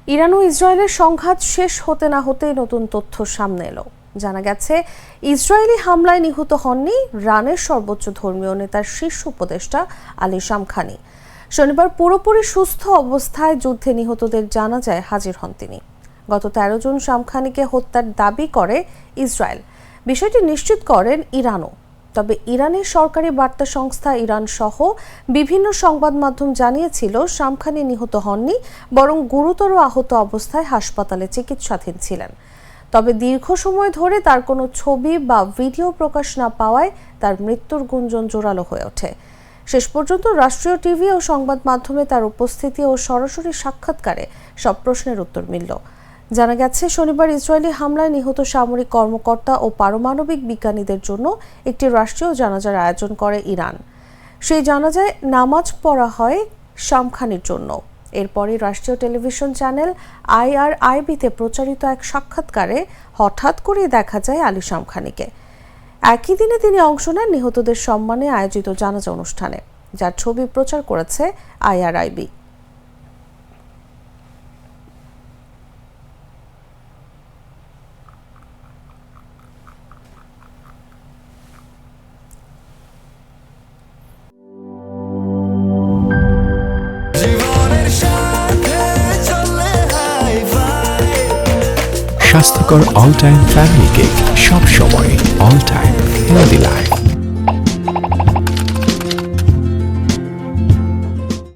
Iran ও ইসরায়েলের সংঘাত শেষ হতে না হতেই নতুন তথ্য সামনে এলো। জানা গেছে, ইসরায়েলি হামলায় নিহত হননি ইরানের সর্বোচ্চ ধর্মীয় নেতার শীর্ষ উপদেষ্টা আলী শামখানি। শনিবার পুরোপুরি সুস্থ অবস্থায় যুদ্ধে নিহতদের জানাজায় হাজির হন তিনি। গত 13 জুন শামখানিকে হত্যার দাবি করে ইসরায়েল। বিষয়টি নিশ্চিত করেন ইরানও। তবে ইরানের সরকারি বার্তা সংস্থা ইরান সহ বিভিন্ন সংবাদ মাধ্যম জানিয়েছিল শামখানি নিহত হননি, বরং গুরুতর আহত অবস্থায় হাসপাতালে চিকিৎসাধীন ছিলেন। তবে দীর্ঘ সময় ধরে তার কোনো ছবি বা ভিডিও প্রকাশ না পাওয়ায় তার মৃত্যুর গুঞ্জন জোরালো হয়ে ওঠে। শেষ পর্যন্ত রাষ্ট্রীয় টিভি ও সংবাদ মাধ্যমে তার উপস্থিতি ও সরাসরি সাক্ষাৎকারে সব প্রশ্নের উত্তর মিলল। জানা গেছে, শনিবার ইসরায়েলি হামলায় নিহত সামরিক কর্মকর্তা ও পারমাণবিক বিজ্ঞানীদের জন্য একটি রাষ্ট্রীয় জানাজার আয়োজন করে ইরান। সেই জানাজায় নামাজ পড়া হয় শামখানির জন্য। এরপরই রাষ্ট্রীয় টেলিভিশন চ্যানেল IRIB-তে প্রচারিত এক সাক্ষাৎকারে হঠাৎ করেই দেখা যায় আলী শামখানিকে। একই দিনে তিনি অংশ নেন নিহতদের সম্মানে আয়োজিত জানাজা অনুষ্ঠানে, যার ছবি প্রচার করেছে IRIB। স্বাস্থ্যকর অল টাইম ফ্যামিলি কেক, সব সময় অল টাইম হেলদি লাইফ।